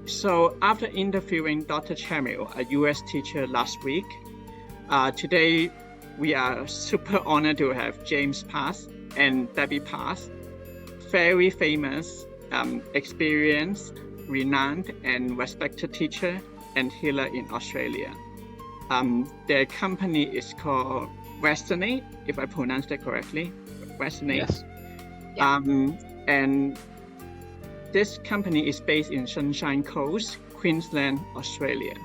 So after interviewing Dr. Chamil, a US teacher last week, today we are super honored to have James Pask and Debbie Pask, very famous, experienced, renowned and respected teacher and healer in Australia. Their company is called Resonate, if I pronounced it correctly. Resonate. Yes. And this company is based in Sunshine Coast, Queensland, Australia.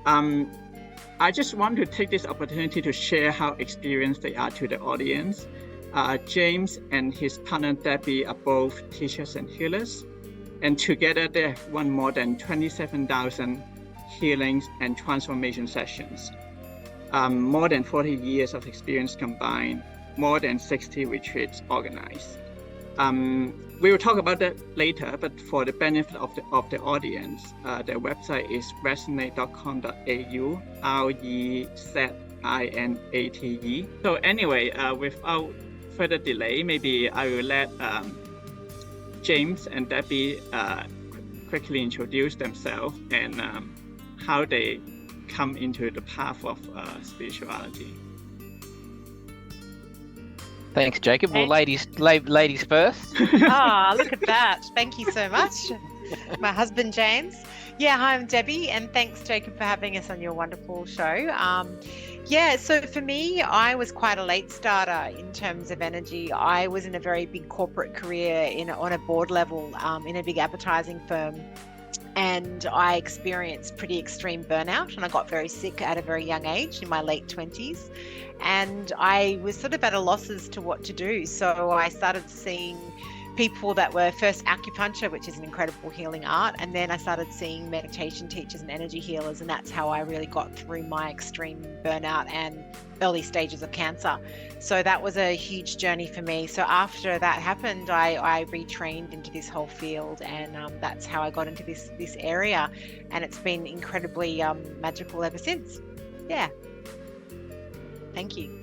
I just want to take this opportunity to share how experienced they are to the audience. James and his partner Debbie are both teachers and healers, and together they have won more than 27,000 healings and transformation sessions. More than 40 years of experience combined, more than 60 retreats organized. We will talk about that later, but for the benefit of the audience, their website is resonate.com.au, REZINATE. So anyway, without further delay, maybe I will let James and Debbie quickly introduce themselves and how they come into the path of spirituality. Thanks, Jacob. Well, ladies first. Oh, look at that. Thank you so much. My husband, James. Yeah, hi, I'm Debbie, and thanks, Jacob, for having us on your wonderful show. So for me, I was quite a late starter in terms of energy. I was in a very big corporate career on a board level in a big advertising firm. And I experienced pretty extreme burnout, and I got very sick at a very young age in my late 20s. And I was sort of at a loss as to what to do. So I started seeing people that were first acupuncture, which is an incredible healing art. And then I started seeing meditation teachers and energy healers. And that's how I really got through my extreme burnout and early stages of cancer. So that was a huge journey for me. So after that happened, I retrained into this whole field, and that's how I got into this area. And it's been incredibly magical ever since. Yeah. Thank you.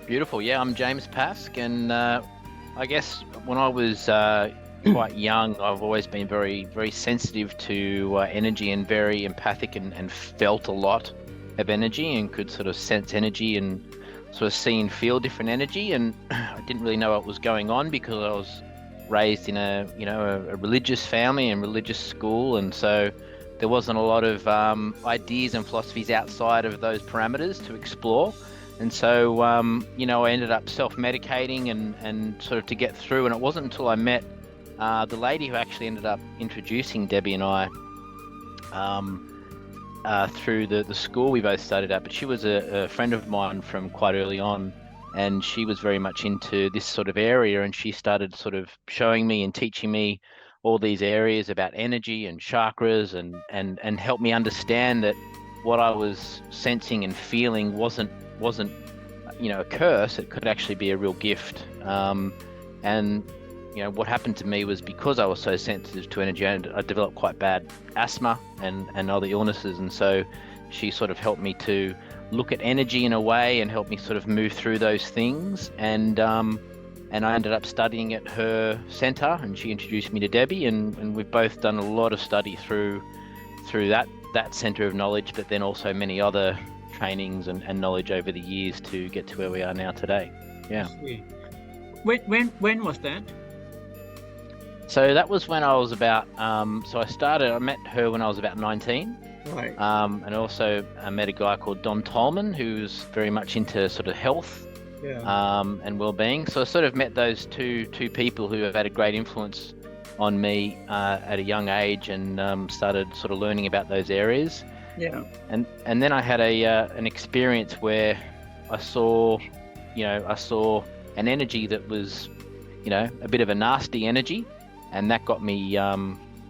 Beautiful. Yeah, I'm James Pask, and I guess when I was quite young, I've always been very, very sensitive to energy and very empathic and felt a lot of energy and could sort of sense energy and sort of see and feel different energy. And I didn't really know what was going on because I was raised in a religious family and religious school, and so there wasn't a lot of ideas and philosophies outside of those parameters to explore. And so, I ended up self-medicating and sort of to get through. And it wasn't until I met the lady who actually ended up introducing Debbie and I through the school we both studied at. But she was a friend of mine from quite early on, and she was very much into this sort of area. And she started sort of showing me and teaching me all these areas about energy and chakras and helped me understand that what I was sensing and feeling wasn't a curse. It could actually be a real gift. And what happened to me was because I was so sensitive to energy, I developed quite bad asthma and other illnesses. And so she sort of helped me to look at energy in a way and helped me sort of move through those things. And I ended up studying at her center, and she introduced me to Debbie, and we've both done a lot of study through that center of knowledge, but then also many other trainings and knowledge over the years to get to where we are now today. Yeah. When was that? So that was when I was about, I met her when I was about 19. Right. And also I met a guy called Don Tolman, who's very much into sort of health. Yeah. And well-being. So I sort of met those two people who have had a great influence on me at a young age, and started sort of learning about those areas. Yeah. And then I had an experience where I saw an energy that was, a bit of a nasty energy, and that got me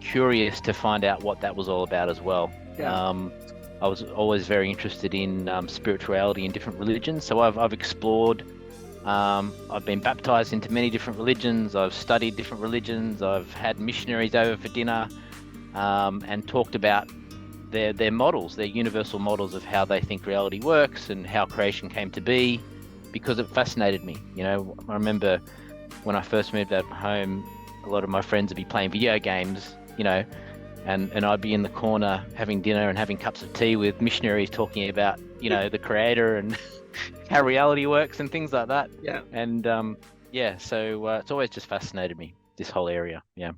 curious to find out what that was all about as well. Yeah. I was always very interested in spirituality in different religions, so I've explored. I've been baptized into many different religions. I've studied different religions. I've had missionaries over for dinner and talked about their models, their universal models of how they think reality works and how creation came to be, because it fascinated me. I remember when I first moved out of home, a lot of my friends would be playing video games, you know, and I'd be in the corner having dinner and having cups of tea with missionaries talking about, you know, the creator and how reality works and things like that. Yeah. And so it's always just fascinated me, this whole area. Yeah.